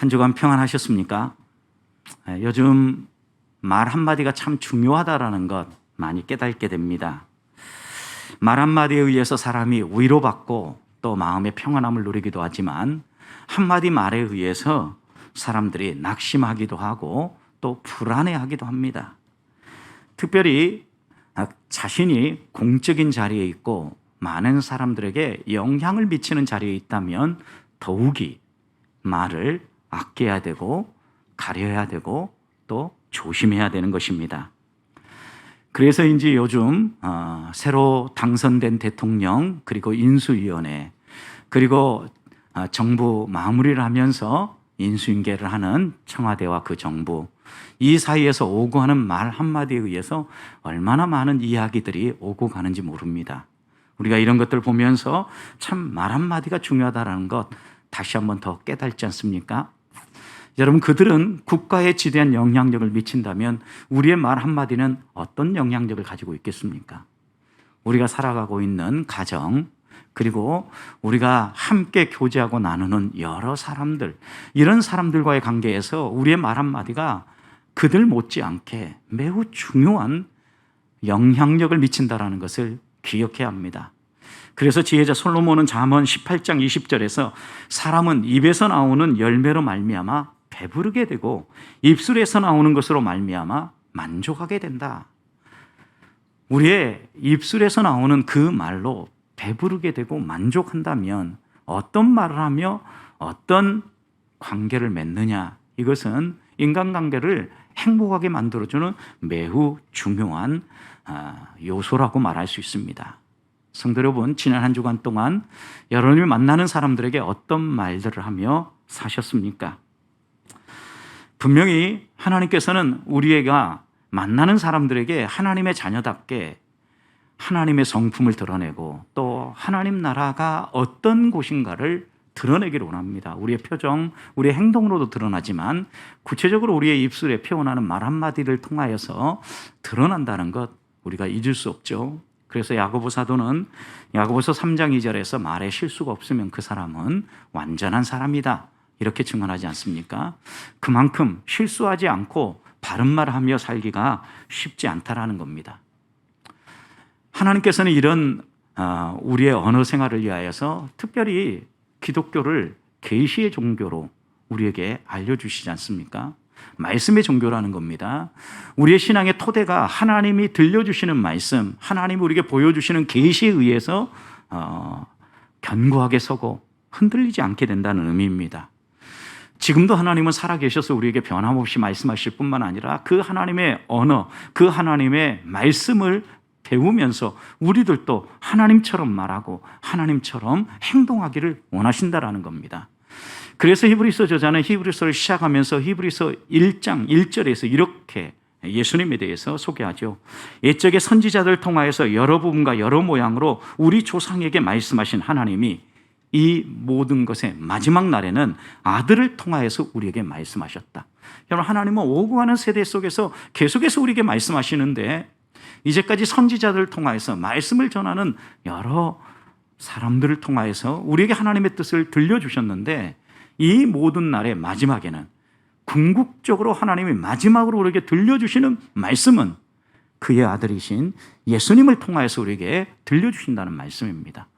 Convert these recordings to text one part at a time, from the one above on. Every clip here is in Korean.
한 주간 평안하셨습니까? 요즘 말 한마디가 참 중요하다라는 것 많이 깨닫게 됩니다. 말 한마디에 의해서 사람이 위로받고 또 마음의 평안함을 누리기도 하지만 한마디 말에 의해서 사람들이 낙심하기도 하고 또 불안해하기도 합니다. 특별히 자신이 공적인 자리에 있고 많은 사람들에게 영향을 미치는 자리에 있다면 더욱이 말을 아껴야 되고 가려야 되고 또 조심해야 되는 것입니다. 그래서인지 요즘 새로 당선된 대통령 그리고 인수위원회 그리고 정부 마무리를 하면서 인수인계를 하는 청와대와 그 정부, 이 사이에서 오고 가는 말 한마디에 의해서 얼마나 많은 이야기들이 오고 가는지 모릅니다. 우리가 이런 것들 보면서 참 말 한마디가 중요하다는 것 다시 한번 더 깨닫지 않습니까? 여러분, 그들은 국가에 지대한 영향력을 미친다면 우리의 말 한마디는 어떤 영향력을 가지고 있겠습니까? 우리가 살아가고 있는 가정, 그리고 우리가 함께 교제하고 나누는 여러 사람들, 이런 사람들과의 관계에서 우리의 말 한마디가 그들 못지않게 매우 중요한 영향력을 미친다는 것을 기억해야 합니다. 그래서 지혜자 솔로몬은 잠언 18장 20절에서 사람은 입에서 나오는 열매로 말미암아 배부르게 되고 입술에서 나오는 것으로 말미암아 만족하게 된다. 우리의 입술에서 나오는 그 말로 배부르게 되고 만족한다면 어떤 말을 하며 어떤 관계를 맺느냐, 이것은 인간관계를 행복하게 만들어주는 매우 중요한 요소라고 말할 수 있습니다. 성도 여러분, 지난 한 주간 동안 여러분이 만나는 사람들에게 어떤 말들을 하며 사셨습니까? 분명히 하나님께서는 우리가 만나는 사람들에게 하나님의 자녀답게 하나님의 성품을 드러내고 또 하나님 나라가 어떤 곳인가를 드러내기를 원합니다. 우리의 표정, 우리의 행동으로도 드러나지만 구체적으로 우리의 입술에 표현하는 말 한마디를 통하여서 드러난다는 것 우리가 잊을 수 없죠. 그래서 야고보 사도는 야고보서 3장 2절에서 말에 실수가 없으면 그 사람은 완전한 사람이다, 이렇게 증언하지 않습니까? 그만큼 실수하지 않고 바른 말을 하며 살기가 쉽지 않다라는 겁니다. 하나님께서는 이런 우리의 언어 생활을 위하여서 특별히 기독교를 계시의 종교로 우리에게 알려주시지 않습니까? 말씀의 종교라는 겁니다. 우리의 신앙의 토대가 하나님이 들려주시는 말씀, 하나님이 우리에게 보여주시는 계시에 의해서 견고하게 서고 흔들리지 않게 된다는 의미입니다. 지금도 하나님은 살아계셔서 우리에게 변함없이 말씀하실 뿐만 아니라 그 하나님의 언어, 그 하나님의 말씀을 배우면서 우리들도 하나님처럼 말하고 하나님처럼 행동하기를 원하신다라는 겁니다. 그래서 히브리서 저자는 히브리서를 시작하면서 히브리서 1장 1절에서 이렇게 예수님에 대해서 소개하죠. 옛적의 선지자들 통하여서 여러 부분과 여러 모양으로 우리 조상에게 말씀하신 하나님이 이 모든 것의 마지막 날에는 아들을 통하여서 우리에게 말씀하셨다. 여러분, 하나님은 오고 가는 세대 속에서 계속해서 우리에게 말씀하시는데 이제까지 선지자들을 통하여서 말씀을 전하는 여러 사람들을 통하여서 우리에게 하나님의 뜻을 들려주셨는데 이 모든 날의 마지막에는 궁극적으로 하나님이 마지막으로 우리에게 들려주시는 말씀은 그의 아들이신 예수님을 통하여서 우리에게 들려주신다는 말씀입니다.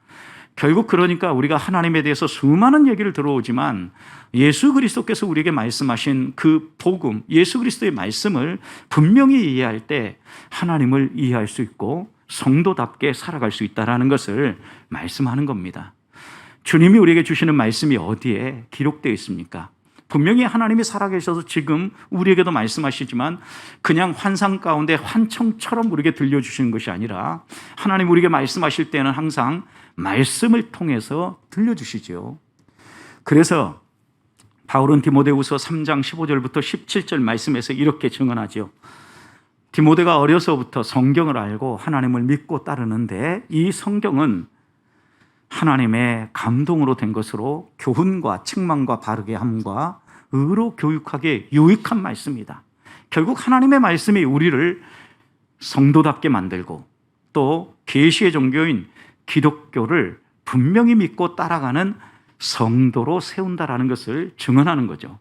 결국 그러니까 우리가 하나님에 대해서 수많은 얘기를 들어오지만 예수 그리스도께서 우리에게 말씀하신 그 복음, 예수 그리스도의 말씀을 분명히 이해할 때 하나님을 이해할 수 있고 성도답게 살아갈 수 있다는 것을 말씀하는 겁니다. 주님이 우리에게 주시는 말씀이 어디에 기록되어 있습니까? 분명히 하나님이 살아계셔서 지금 우리에게도 말씀하시지만 그냥 환상 가운데 환청처럼 우리에게 들려주시는 것이 아니라 하나님 우리에게 말씀하실 때는 항상 말씀을 통해서 들려주시죠. 그래서 바울은 디모데후서 3장 15절부터 17절 말씀에서 이렇게 증언하죠. 디모데가 어려서부터 성경을 알고 하나님을 믿고 따르는데 이 성경은 하나님의 감동으로 된 것으로 교훈과 책망과 바르게 함과 의로 교육하기에 유익한 말씀이다. 결국 하나님의 말씀이 우리를 성도답게 만들고 또 계시의 종교인 기독교를 분명히 믿고 따라가는 성도로 세운다라는 것을 증언하는 거죠.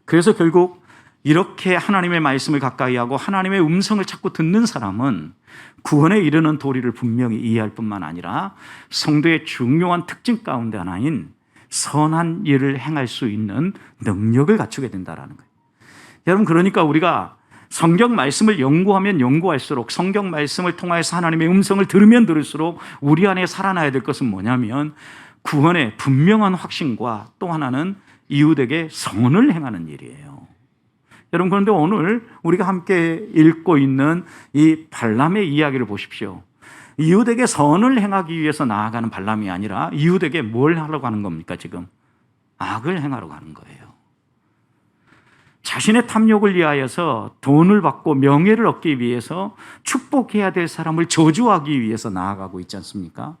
그래서 결국 이렇게 하나님의 말씀을 가까이 하고 하나님의 음성을 자꾸 듣는 사람은 구원에 이르는 도리를 분명히 이해할 뿐만 아니라 성도의 중요한 특징 가운데 하나인 선한 일을 행할 수 있는 능력을 갖추게 된다는 거예요. 여러분, 그러니까 우리가 성경 말씀을 연구하면 연구할수록, 성경 말씀을 통해서 하나님의 음성을 들으면 들을수록 우리 안에 살아나야 될 것은 뭐냐면 구원의 분명한 확신과 또 하나는 이웃에게 선을 행하는 일이에요. 여러분, 그런데 오늘 우리가 함께 읽고 있는 이 발람의 이야기를 보십시오. 이웃에게 선을 행하기 위해서 나아가는 발람이 아니라 이웃에게 뭘 하려고 하는 겁니까? 지금 악을 행하려고 하는 거예요. 자신의 탐욕을 위하여서 돈을 받고 명예를 얻기 위해서 축복해야 될 사람을 저주하기 위해서 나아가고 있지 않습니까?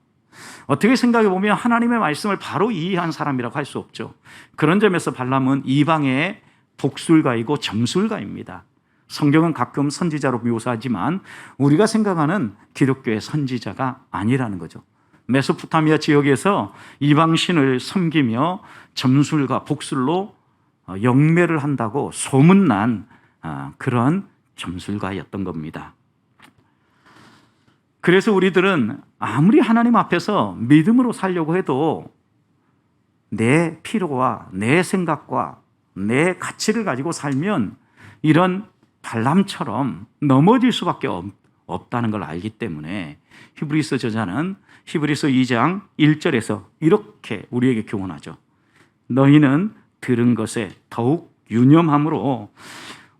어떻게 생각해 보면 하나님의 말씀을 바로 이해한 사람이라고 할 수 없죠. 그런 점에서 발람은 이방의 복술가이고 점술가입니다. 성경은 가끔 선지자로 묘사하지만 우리가 생각하는 기독교의 선지자가 아니라는 거죠. 메소포타미아 지역에서 이방 신을 섬기며 점술과 복술로 영매를 한다고 소문난 그런 점술가였던 겁니다. 그래서 우리들은 아무리 하나님 앞에서 믿음으로 살려고 해도 내 필요와 내 생각과 내 가치를 가지고 살면 이런 발람처럼 넘어질 수밖에 없다는 걸 알기 때문에 히브리서 저자는 히브리서 2장 1절에서 이렇게 우리에게 교훈하죠. 너희는 들은 것에 더욱 유념함으로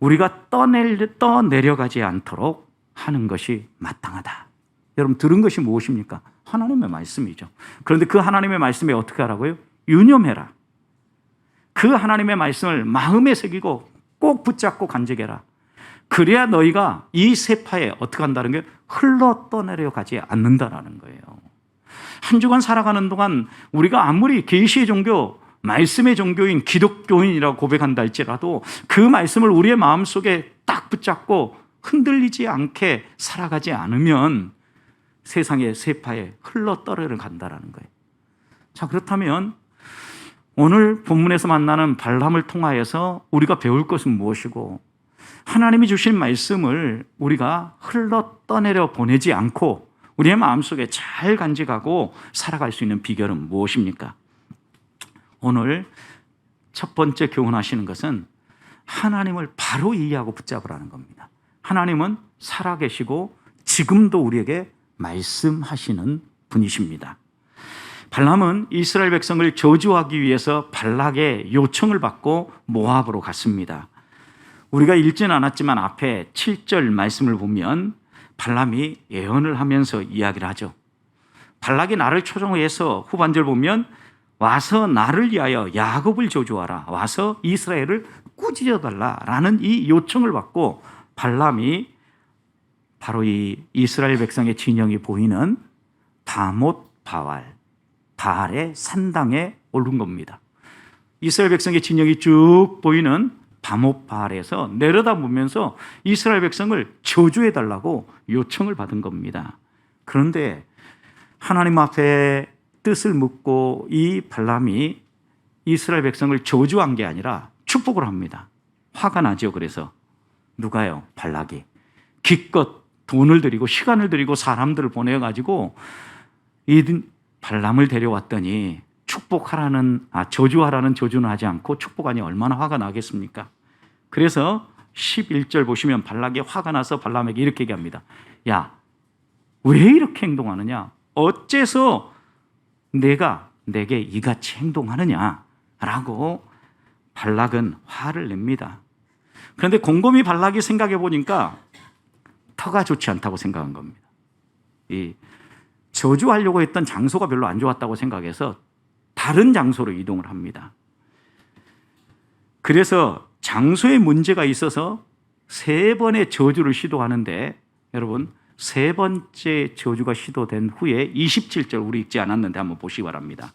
우리가 떠내려가지 않도록 하는 것이 마땅하다. 여러분, 들은 것이 무엇입니까? 하나님의 말씀이죠. 그런데 그 하나님의 말씀에 어떻게 하라고요? 유념해라. 그 하나님의 말씀을 마음에 새기고 꼭 붙잡고 간직해라. 그래야 너희가 이 세파에 어떻게 한다는 게 흘러 떠내려가지 않는다라는 거예요. 한 주간 살아가는 동안 우리가 아무리 계시의 종교, 말씀의 종교인 기독교인이라고 고백한다 할지라도 그 말씀을 우리의 마음속에 딱 붙잡고 흔들리지 않게 살아가지 않으면 세상의 세파에 흘러 떨어져간다는 거예요. 자, 그렇다면 오늘 본문에서 만나는 발람을 통하여서 우리가 배울 것은 무엇이고 하나님이 주신 말씀을 우리가 흘러 떠내려 보내지 않고 우리의 마음속에 잘 간직하고 살아갈 수 있는 비결은 무엇입니까? 오늘 첫 번째 교훈하시는 것은 하나님을 바로 이해하고 붙잡으라는 겁니다. 하나님은 살아계시고 지금도 우리에게 말씀하시는 분이십니다. 발람은 이스라엘 백성을 저주하기 위해서 발락의 요청을 받고 모압으로 갔습니다. 우리가 읽지는 않았지만 앞에 7절 말씀을 보면 발람이 예언을 하면서 이야기를 하죠. 발락이 나를 초청해서 후반절 보면 와서 나를 위하여 야곱을 저주하라. 와서 이스라엘을 꾸짖어달라라는 이 요청을 받고 발람이 바로 이 이스라엘 백성의 진영이 보이는 바못 바알, 바알의 산당에 오른 겁니다. 이스라엘 백성의 진영이 쭉 보이는 바못 바알에서 내려다보면서 이스라엘 백성을 저주해달라고 요청을 받은 겁니다. 그런데 하나님 앞에 뜻을 묻고 이 발람이 이스라엘 백성을 저주한 게 아니라 축복을 합니다. 화가 나죠. 그래서 누가요? 발락이 기껏 돈을 들이고 시간을 들이고 사람들을 보내가지고 이 발람을 데려왔더니 저주하라는 조주는 하지 않고 축복하니 얼마나 화가 나겠습니까? 그래서 11절 보시면 발락이 화가 나서 발람에게 이렇게 얘기합니다. 야, 왜 이렇게 행동하느냐? 어째서 내가 내게 이같이 행동하느냐라고 발락은 화를 냅니다. 그런데 곰곰이 발락이 생각해 보니까 터가 좋지 않다고 생각한 겁니다. 이 저주하려고 했던 장소가 별로 안 좋았다고 생각해서 다른 장소로 이동을 합니다. 그래서 장소에 문제가 있어서 3번의 저주를 시도하는데 여러분 3번째 저주가 시도된 후에 27절 우리 읽지 않았는데 한번 보시기 바랍니다.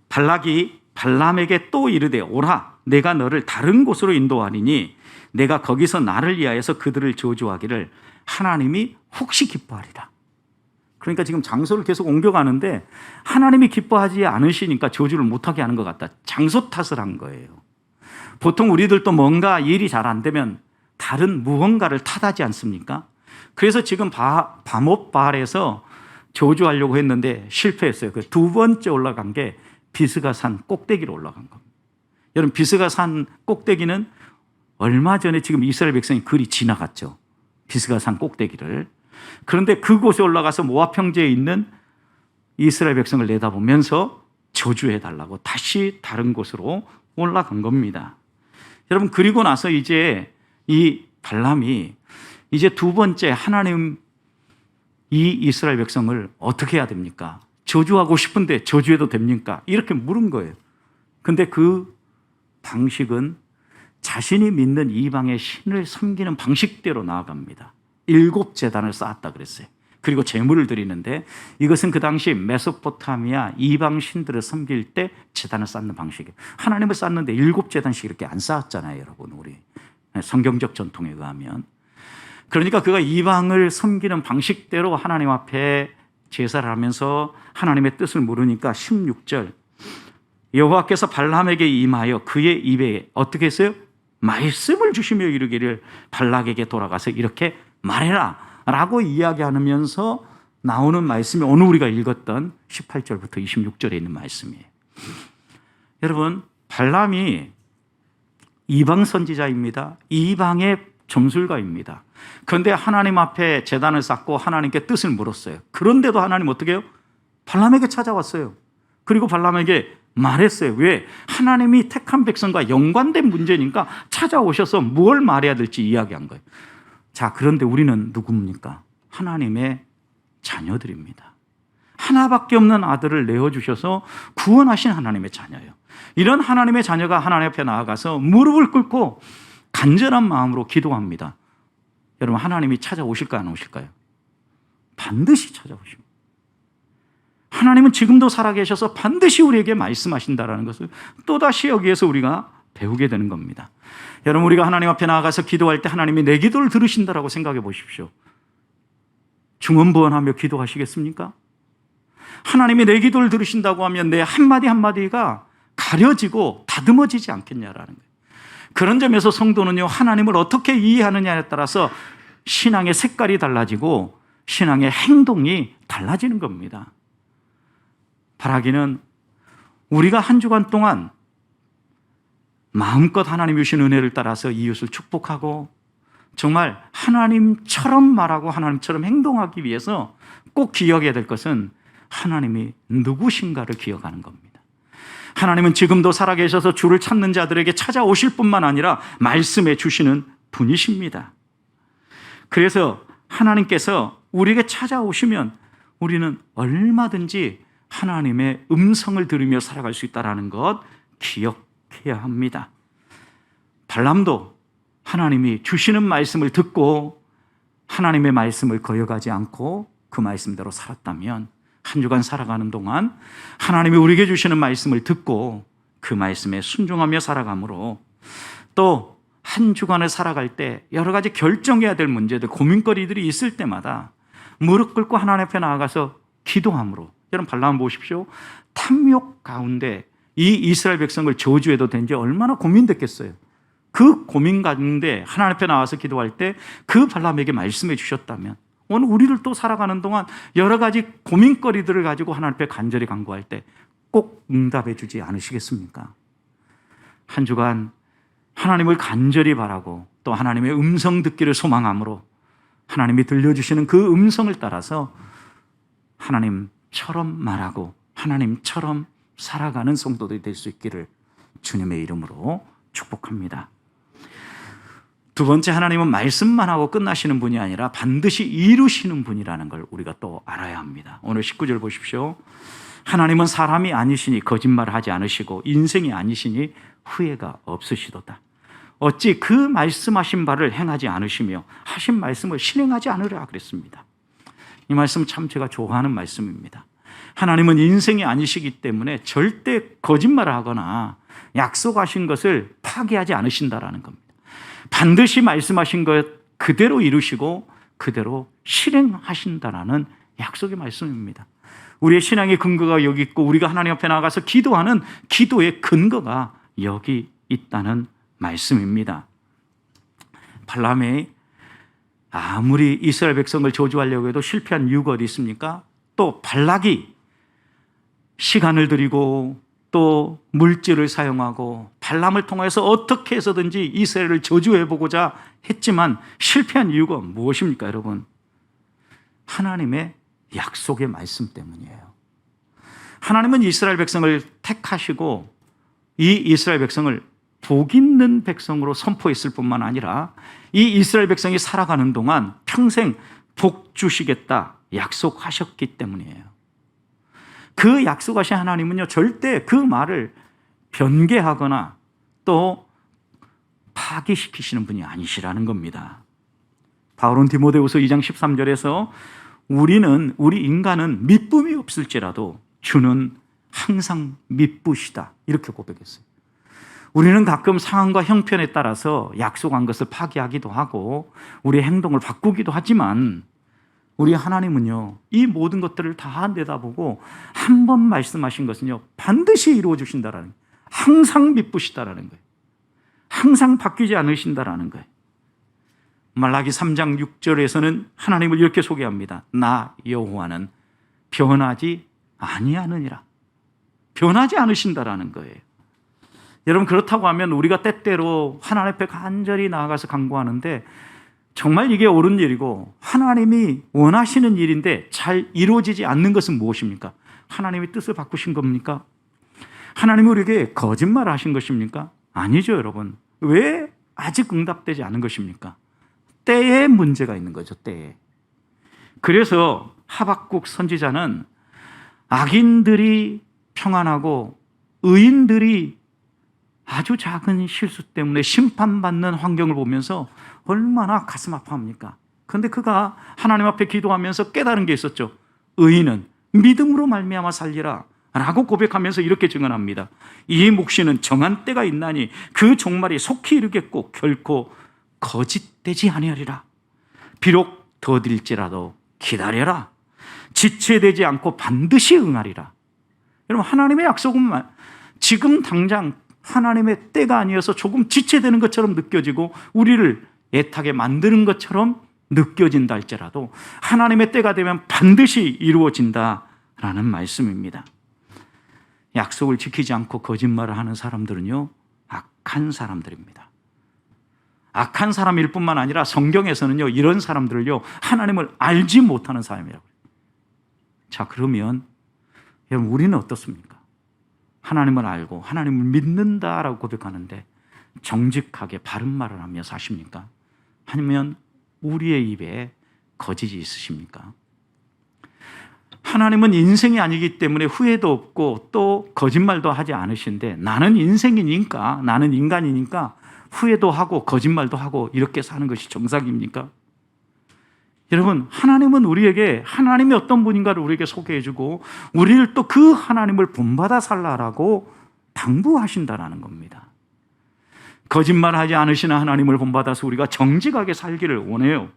발락이 발람에게 또 이르되 오라 내가 너를 다른 곳으로 인도하리니 내가 거기서 나를 위하여서 그들을 저주하기를 하나님이 혹시 기뻐하리라. 그러니까 지금 장소를 계속 옮겨가는데 하나님이 기뻐하지 않으시니까 저주를 못하게 하는 것 같다. 장소 탓을 한 거예요. 보통 우리들도 뭔가 일이 잘 안 되면 다른 무언가를 탓하지 않습니까? 그래서 지금 바못바알에서 저주하려고 했는데 실패했어요. 그 두 번째 올라간 게 비스가산 꼭대기로 올라간 겁니다. 여러분, 비스가산 꼭대기는 얼마 전에 지금 이스라엘 백성이 그리 지나갔죠. 비스가산 꼭대기를. 그런데 그곳에 올라가서 모압 평지에 있는 이스라엘 백성을 내다보면서 저주해달라고 다시 다른 곳으로 올라간 겁니다. 여러분, 그리고 나서 이제 이 발람이 이제 두 번째 하나님 이 이스라엘 백성을 어떻게 해야 됩니까? 저주하고 싶은데 저주해도 됩니까? 이렇게 물은 거예요. 근데 그 방식은 자신이 믿는 이방의 신을 섬기는 방식대로 나아갑니다. 7제단을 쌓았다 그랬어요. 그리고 제물을 드리는데 이것은 그 당시 메소포타미아 이방 신들을 섬길 때 제단을 쌓는 방식이에요. 하나님을 쌓는데 7제단씩 이렇게 안 쌓았잖아요, 여러분. 우리 성경적 전통에 의하면. 그러니까 그가 이방을 섬기는 방식대로 하나님 앞에 제사를 하면서 하나님의 뜻을 모르니까 16절 여호와께서 발람에게 임하여 그의 입에 어떻게 했어요? 말씀을 주시며 이르기를 발락에게 돌아가서 이렇게 말해라 라고 이야기하면서 나오는 말씀이 오늘 우리가 읽었던 18절부터 26절에 있는 말씀이에요. 여러분, 발람이 이방 선지자입니다. 이방의 점술가입니다. 그런데 하나님 앞에 제단을 쌓고 하나님께 뜻을 물었어요. 그런데도 하나님 어떻게 해요? 발람에게 찾아왔어요. 그리고 발람에게 말했어요. 왜? 하나님이 택한 백성과 연관된 문제니까 찾아오셔서 뭘 말해야 될지 이야기한 거예요. 자, 그런데 우리는 누굽니까? 하나님의 자녀들입니다. 하나밖에 없는 아들을 내어주셔서 구원하신 하나님의 자녀예요. 이런 하나님의 자녀가 하나님 앞에 나아가서 무릎을 꿇고 간절한 마음으로 기도합니다. 여러분, 하나님이 찾아오실까요? 안 오실까요? 반드시 찾아오십니다. 하나님은 지금도 살아계셔서 반드시 우리에게 말씀하신다는 것을 또다시 여기에서 우리가 배우게 되는 겁니다. 여러분, 우리가 하나님 앞에 나아가서 기도할 때 하나님이 내 기도를 들으신다라고 생각해 보십시오. 중언부언하며 기도하시겠습니까? 하나님이 내 기도를 들으신다고 하면 내 한마디 한마디가 가려지고 다듬어지지 않겠냐라는 거예요. 그런 점에서 성도는요, 하나님을 어떻게 이해하느냐에 따라서 신앙의 색깔이 달라지고 신앙의 행동이 달라지는 겁니다. 바라기는 우리가 한 주간 동안 마음껏 하나님이 주신 은혜를 따라서 이웃을 축복하고 정말 하나님처럼 말하고 하나님처럼 행동하기 위해서 꼭 기억해야 될 것은 하나님이 누구신가를 기억하는 겁니다. 하나님은 지금도 살아계셔서 주를 찾는 자들에게 찾아오실 뿐만 아니라 말씀해 주시는 분이십니다. 그래서 하나님께서 우리에게 찾아오시면 우리는 얼마든지 하나님의 음성을 들으며 살아갈 수 있다는 것 기억해야 합니다. 발람도 하나님이 주시는 말씀을 듣고 하나님의 말씀을 거역하지 않고 그 말씀대로 살았다면 한 주간 살아가는 동안 하나님이 우리에게 주시는 말씀을 듣고 그 말씀에 순종하며 살아가므로 또 한 주간을 살아갈 때 여러 가지 결정해야 될 문제들, 고민거리들이 있을 때마다 무릎 꿇고 하나님 앞에 나아가서 기도함으로, 여러분 발람 보십시오. 탐욕 가운데 이 이스라엘 백성을 저주해도 된지 얼마나 고민됐겠어요. 그 고민 가운데 하나님 앞에 나와서 기도할 때 그 발람에게 말씀해 주셨다면 오늘 우리를 또 살아가는 동안 여러 가지 고민거리들을 가지고 하나님 앞에 간절히 간구할 때 꼭 응답해 주지 않으시겠습니까? 한 주간 하나님을 간절히 바라고 또 하나님의 음성 듣기를 소망함으로 하나님이 들려주시는 그 음성을 따라서 하나님처럼 말하고 하나님처럼 살아가는 성도들이 될 수 있기를 주님의 이름으로 축복합니다. 두 번째, 하나님은 말씀만 하고 끝나시는 분이 아니라 반드시 이루시는 분이라는 걸 우리가 또 알아야 합니다. 오늘 19절 보십시오. 하나님은 사람이 아니시니 거짓말을 하지 않으시고 인생이 아니시니 후회가 없으시도다. 어찌 그 말씀하신 바를 행하지 않으시며 하신 말씀을 실행하지 않으랴 그랬습니다. 이 말씀 참 제가 좋아하는 말씀입니다. 하나님은 인생이 아니시기 때문에 절대 거짓말을 하거나 약속하신 것을 파기하지 않으신다라는 겁니다. 반드시 말씀하신 것 그대로 이루시고 그대로 실행하신다라는 약속의 말씀입니다. 우리의 신앙의 근거가 여기 있고 우리가 하나님 앞에 나가서 기도하는 기도의 근거가 여기 있다는 말씀입니다. 발람이 아무리 이스라엘 백성을 저주하려고 해도 실패한 이유가 어디 있습니까? 또 발락이 시간을 들이고 또 물질을 사용하고 발람을 통해서 어떻게 해서든지 이스라엘을 저주해보고자 했지만 실패한 이유가 무엇입니까, 여러분? 하나님의 약속의 말씀 때문이에요. 하나님은 이스라엘 백성을 택하시고 이 이스라엘 백성을 복 있는 백성으로 선포했을 뿐만 아니라 이 이스라엘 백성이 살아가는 동안 평생 복 주시겠다 약속하셨기 때문이에요. 그 약속하신 하나님은요, 절대 그 말을 변개하거나 또 파기시키시는 분이 아니시라는 겁니다. 바울은 디모데후서 2장 13절에서 우리 인간은 미쁨이 없을지라도 주는 항상 미쁘시다, 이렇게 고백했어요. 우리는 가끔 상황과 형편에 따라서 약속한 것을 파기하기도 하고 우리 행동을 바꾸기도 하지만 우리 하나님은요, 이 모든 것들을 다 내다보고 한 번 말씀하신 것은요, 반드시 이루어 주신다라는 거예요. 항상 미쁘시다라는 거예요. 항상 바뀌지 않으신다라는 거예요. 말라기 3장 6절에서는 하나님을 이렇게 소개합니다. 나 여호와는 변하지 아니하느니라. 변하지 않으신다라는 거예요. 여러분, 그렇다고 하면 우리가 때때로 하나님 앞에 간절히 나아가서 간구하는데 정말 이게 옳은 일이고 하나님이 원하시는 일인데 잘 이루어지지 않는 것은 무엇입니까? 하나님의 뜻을 바꾸신 겁니까? 하나님이 우리에게 거짓말을 하신 것입니까? 아니죠, 여러분. 왜 아직 응답되지 않은 것입니까? 때에 문제가 있는 거죠, 때에. 그래서 하박국 선지자는 악인들이 평안하고 의인들이 아주 작은 실수 때문에 심판받는 환경을 보면서 얼마나 가슴 아파합니까? 그런데 그가 하나님 앞에 기도하면서 깨달은 게 있었죠. 의인은 믿음으로 말미암아 살리라 라고 고백하면서 이렇게 증언합니다. 이 묵시는 정한 때가 있나니 그 종말이 속히 이르겠고 결코 거짓되지 아니하리라. 비록 더딜지라도 기다려라. 지체되지 않고 반드시 응하리라. 여러분, 하나님의 약속은 지금 당장 하나님의 때가 아니어서 조금 지체되는 것처럼 느껴지고 우리를 애타게 만드는 것처럼 느껴진다 할지라도 하나님의 때가 되면 반드시 이루어진다라는 말씀입니다. 약속을 지키지 않고 거짓말을 하는 사람들은요, 악한 사람들입니다. 악한 사람일 뿐만 아니라 성경에서는요, 이런 사람들을요, 하나님을 알지 못하는 사람이라고 해요. 자, 그러면 여러분, 우리는 어떻습니까? 하나님을 알고 하나님을 믿는다라고 고백하는데 정직하게 바른 말을 하며 사십니까? 아니면 우리의 입에 거짓이 있으십니까? 하나님은 인생이 아니기 때문에 후회도 없고 또 거짓말도 하지 않으신데 나는 인생이니까, 나는 인간이니까 후회도 하고 거짓말도 하고 이렇게 사는 것이 정상입니까? 여러분, 하나님은 우리에게 하나님이 어떤 분인가를 우리에게 소개해주고 우리를 또 그 하나님을 본받아 살라라고 당부하신다라는 겁니다. 거짓말하지 않으시는 하나님을 본받아서 우리가 정직하게 살기를 원해요.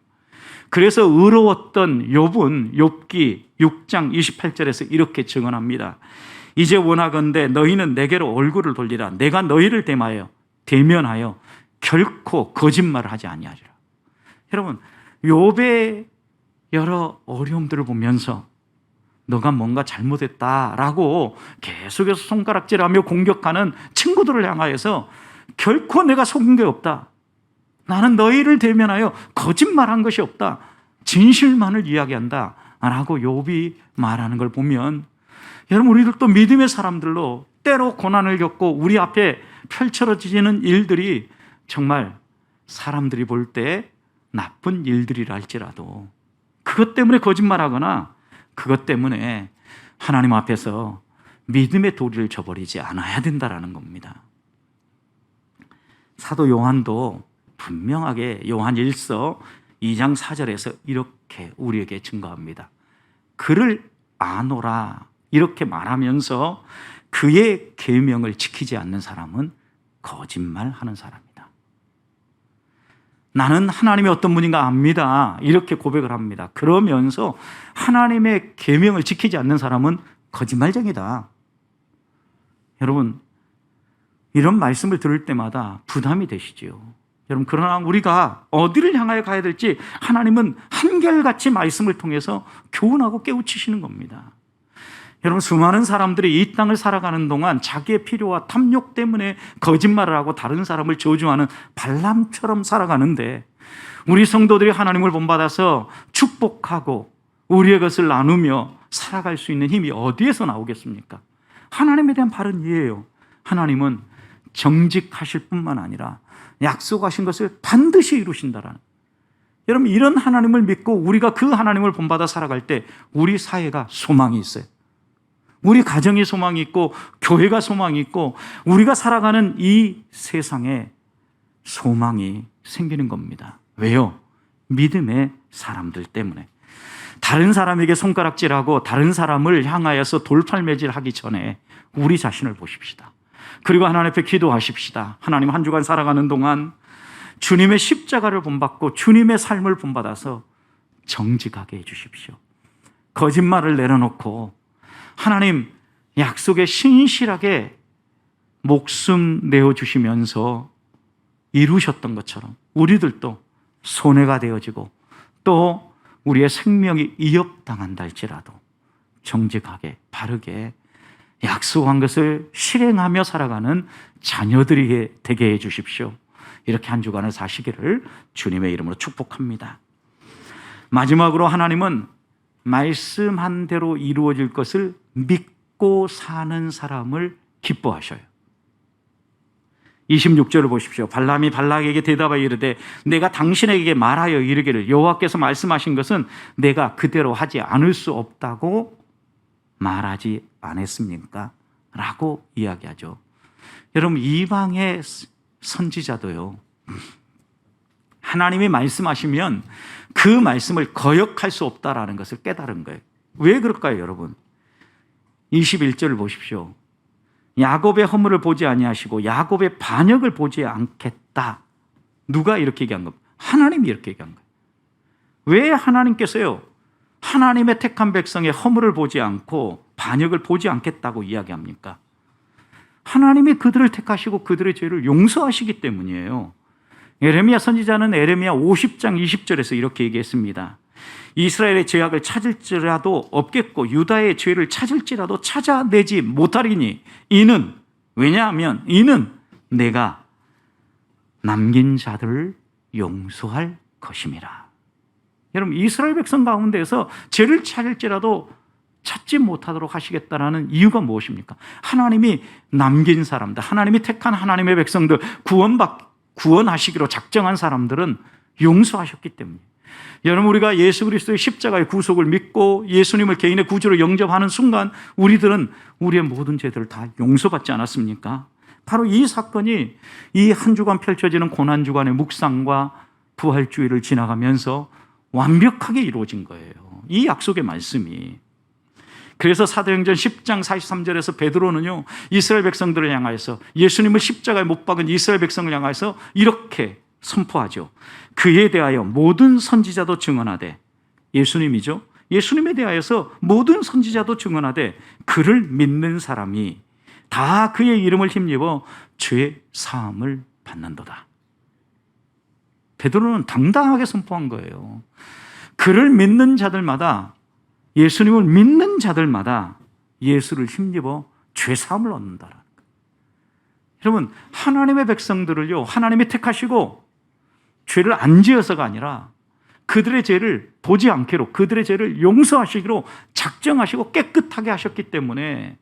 그래서 의로웠던 욥은 욥기 6장 28절에서 이렇게 증언합니다. 이제 원하건대 너희는 내게로 얼굴을 돌리라. 내가 너희를 대면하여 결코 거짓말을 하지 아니하리라. 여러분, 욥의 여러 어려움들을 보면서 너가 뭔가 잘못했다라고 계속해서 손가락질하며 공격하는 친구들을 향하여서 결코 내가 속인 게 없다. 나는 너희를 대면하여 거짓말한 것이 없다. 진실만을 이야기한다 라고 욥이 말하는 걸 보면 여러분, 우리들도 믿음의 사람들로 때로 고난을 겪고 우리 앞에 펼쳐지는 일들이 정말 사람들이 볼 때 나쁜 일들이라 할지라도 그것 때문에 거짓말하거나 그것 때문에 하나님 앞에서 믿음의 도리를 저버리지 않아야 된다라는 겁니다. 사도 요한도 분명하게 요한 1서 2장 4절에서 이렇게 우리에게 증거합니다. 그를 아노라 이렇게 말하면서 그의 계명을 지키지 않는 사람은 거짓말하는 사람이다. 나는 하나님이 어떤 분인가 압니다. 이렇게 고백을 합니다. 그러면서 하나님의 계명을 지키지 않는 사람은 거짓말쟁이다. 여러분, 이런 말씀을 들을 때마다 부담이 되시지요. 여러분, 그러나 우리가 어디를 향하여 가야 될지 하나님은 한결같이 말씀을 통해서 교훈하고 깨우치시는 겁니다. 여러분, 수많은 사람들이 이 땅을 살아가는 동안 자기의 필요와 탐욕 때문에 거짓말을 하고 다른 사람을 저주하는 발람처럼 살아가는데, 우리 성도들이 하나님을 본받아서 축복하고 우리의 것을 나누며 살아갈 수 있는 힘이 어디에서 나오겠습니까? 하나님에 대한 바른 이해예요. 하나님은 정직하실 뿐만 아니라 약속하신 것을 반드시 이루신다라는. 여러분, 이런 하나님을 믿고 우리가 그 하나님을 본받아 살아갈 때 우리 사회가 소망이 있어요. 우리 가정에 소망이 있고 교회가 소망이 있고 우리가 살아가는 이 세상에 소망이 생기는 겁니다. 왜요? 믿음의 사람들 때문에. 다른 사람에게 손가락질하고 다른 사람을 향하여서 돌팔매질하기 전에 우리 자신을 보십시다. 그리고 하나님 앞에 기도하십시다. 하나님, 한 주간 살아가는 동안 주님의 십자가를 본받고 주님의 삶을 본받아서 정직하게 해주십시오. 거짓말을 내려놓고 하나님 약속에 신실하게 목숨 내어주시면서 이루셨던 것처럼 우리들도 손해가 되어지고 또 우리의 생명이 위협당한다 할지라도 정직하게 바르게 약속한 것을 실행하며 살아가는 자녀들이 되게 해 주십시오. 이렇게 한 주간을 사시기를 주님의 이름으로 축복합니다. 마지막으로 하나님은 말씀한 대로 이루어질 것을 믿고 사는 사람을 기뻐하셔요. 26절을 보십시오. 발람이 발락에게 대답하여 이르되 내가 당신에게 말하여 이르기를 여호와께서 말씀하신 것은 내가 그대로 하지 않을 수 없다고 말하지 않았습니까? 라고 이야기하죠. 여러분, 이방의 선지자도요, 하나님이 말씀하시면 그 말씀을 거역할 수 없다라는 것을 깨달은 거예요. 왜 그럴까요, 여러분? 21절을 보십시오. 야곱의 허물을 보지 아니하시고 야곱의 반역을 보지 않겠다. 누가 이렇게 얘기한 겁니까? 하나님이 이렇게 얘기한 거예요. 왜 하나님께서요, 하나님의 택한 백성의 허물을 보지 않고 반역을 보지 않겠다고 이야기합니까? 하나님이 그들을 택하시고 그들의 죄를 용서하시기 때문이에요. 에레미야 선지자는 에레미야 50장 20절에서 이렇게 얘기했습니다. 이스라엘의 죄악을 찾을지라도 없겠고 유다의 죄를 찾을지라도 찾아내지 못하리니 이는, 왜냐하면 이는 내가 남긴 자들을 용서할 것임이라. 여러분, 이스라엘 백성 가운데에서 죄를 찾을지라도 찾지 못하도록 하시겠다라는 이유가 무엇입니까? 하나님이 남긴 사람들, 하나님이 택한 하나님의 백성들, 구원하시기로 작정한 사람들은 용서하셨기 때문이에요. 여러분, 우리가 예수 그리스도의 십자가의 구속을 믿고 예수님을 개인의 구주로 영접하는 순간 우리들은 우리의 모든 죄들을 다 용서받지 않았습니까? 바로 이 사건이 이 한 주간 펼쳐지는 고난주간의 묵상과 부활주의를 지나가면서 완벽하게 이루어진 거예요. 이 약속의 말씀이. 그래서 사도행전 10장 43절에서 베드로는요, 이스라엘 백성들을 향하여서, 예수님을 십자가에 못 박은 이스라엘 백성을 향하여서 이렇게 선포하죠. 그에 대하여 모든 선지자도 증언하되, 예수님이죠. 예수님에 대하여서 모든 선지자도 증언하되 그를 믿는 사람이 다 그의 이름을 힘입어 죄 사함을 받는도다. 베드로는 당당하게 선포한 거예요. 그를 믿는 자들마다, 예수님을 믿는 자들마다 예수를 힘입어 죄 사함을 얻는다라는 거예요. 여러분, 하나님의 백성들을요, 하나님이 택하시고 죄를 안 지어서가 아니라 그들의 죄를 보지 않기로, 그들의 죄를 용서하시기로 작정하시고 깨끗하게 하셨기 때문에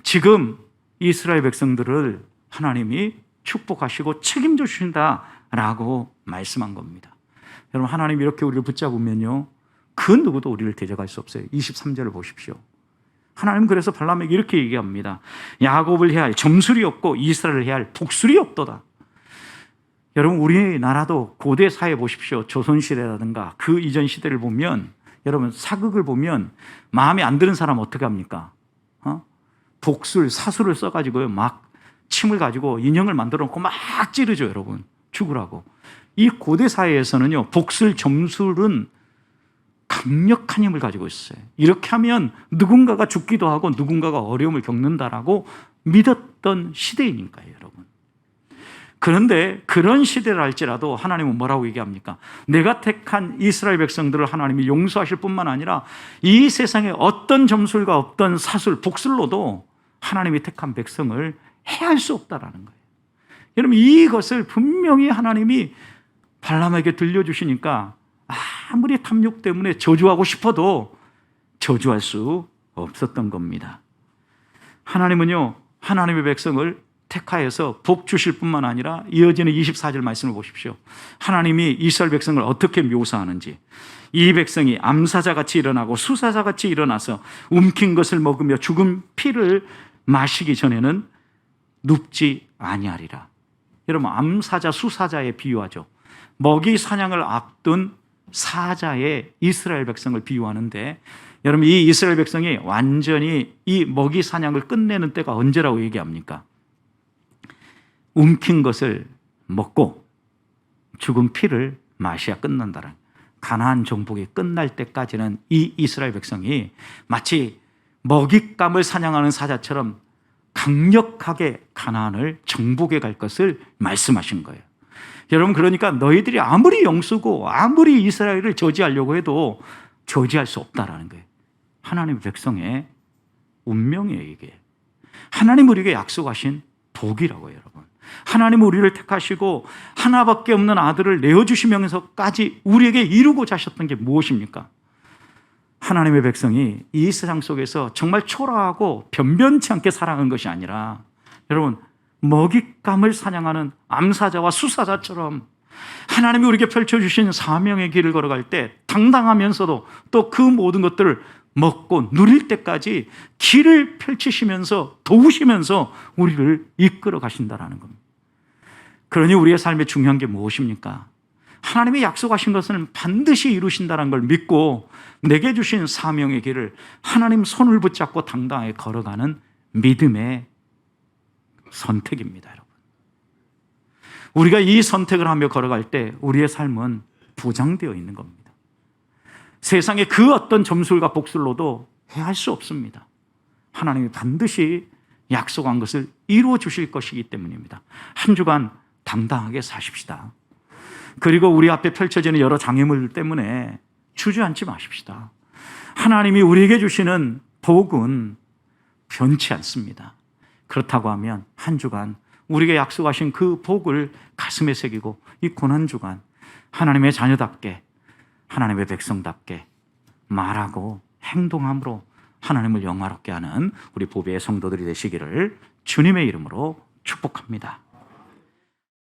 지금 이스라엘 백성들을 하나님이 축복하시고 책임져 주신다라고 말씀한 겁니다. 여러분, 하나님이 이렇게 우리를 붙잡으면요, 그 누구도 우리를 대적할 수 없어요. 23절을 보십시오. 하나님 그래서 발람에게 이렇게 얘기합니다. 야곱을 해야 할 점술이 없고 이스라엘을 해야 할 복술이 없도다. 여러분, 우리나라도 고대 사회 보십시오. 조선시대라든가 그 이전 시대를 보면, 여러분, 사극을 보면 마음에 안 드는 사람 어떻게 합니까? 복술, 사술을 써가지고요, 막 침을 가지고 인형을 만들어 놓고 막 찌르죠, 여러분. 죽으라고. 이 고대 사회에서는요, 복술, 점술은 강력한 힘을 가지고 있어요. 이렇게 하면 누군가가 죽기도 하고 누군가가 어려움을 겪는다라고 믿었던 시대이니까요, 여러분. 그런데 그런 시대를 할지라도 하나님은 뭐라고 얘기합니까? 내가 택한 이스라엘 백성들을 하나님이 용서하실 뿐만 아니라 이 세상에 어떤 점술과 어떤 사술, 복술로도 하나님이 택한 백성을 해할 수 없다라는 거예요. 여러분, 이것을 분명히 하나님이 발람에게 들려주시니까 아무리 탐욕 때문에 저주하고 싶어도 저주할 수 없었던 겁니다. 하나님은요, 하나님의 백성을 택하여서 복 주실 뿐만 아니라 이어지는 24절 말씀을 보십시오. 하나님이 이스라엘 백성을 어떻게 묘사하는지. 이 백성이 암사자같이 일어나고 수사자같이 일어나서 움킨 것을 먹으며 죽은 피를 마시기 전에는 눕지 아니하리라. 여러분, 암사자, 수사자에 비유하죠. 먹이 사냥을 앞둔 사자의 이스라엘 백성을 비유하는데, 여러분, 이 이스라엘 백성이 완전히 이 먹이 사냥을 끝내는 때가 언제라고 얘기합니까? 움킨 것을 먹고 죽은 피를 마셔야 끝난다는, 가나안 정복이 끝날 때까지는 이 이스라엘 백성이 마치 먹잇감을 사냥하는 사자처럼 강력하게 가나안을 정복해 갈 것을 말씀하신 거예요. 여러분, 그러니까 너희들이 아무리 영쓰고 아무리 이스라엘을 저지하려고 해도 저지할 수 없다라는 거예요. 하나님의 백성의 운명이에요, 이게. 하나님 우리에게 약속하신 복이라고요, 여러분. 하나님 우리를 택하시고 하나밖에 없는 아들을 내어주시면서까지 우리에게 이루고자 하셨던 게 무엇입니까? 하나님의 백성이 이 세상 속에서 정말 초라하고 변변치 않게 살아가는 것이 아니라, 여러분, 먹잇감을 사냥하는 암사자와 수사자처럼 하나님이 우리에게 펼쳐주신 사명의 길을 걸어갈 때 당당하면서도 또 그 모든 것들을 먹고 누릴 때까지 길을 펼치시면서 도우시면서 우리를 이끌어 가신다는 겁니다. 그러니 우리의 삶에 중요한 게 무엇입니까? 하나님이 약속하신 것은 반드시 이루신다는 걸 믿고 내게 주신 사명의 길을 하나님 손을 붙잡고 당당하게 걸어가는 믿음의 선택입니다, 여러분. 우리가 이 선택을 하며 걸어갈 때 우리의 삶은 보장되어 있는 겁니다. 세상의 그 어떤 점술과 복술로도 해할 수 없습니다. 하나님이 반드시 약속한 것을 이루어 주실 것이기 때문입니다. 한 주간 당당하게 사십시다. 그리고 우리 앞에 펼쳐지는 여러 장애물 때문에 주저앉지 마십시다. 하나님이 우리에게 주시는 복은 변치 않습니다. 그렇다고 하면 한 주간 우리에게 약속하신 그 복을 가슴에 새기고 이 고난주간 하나님의 자녀답게, 하나님의 백성답게 말하고 행동함으로 하나님을 영화롭게 하는 우리 보배의 성도들이 되시기를 주님의 이름으로 축복합니다.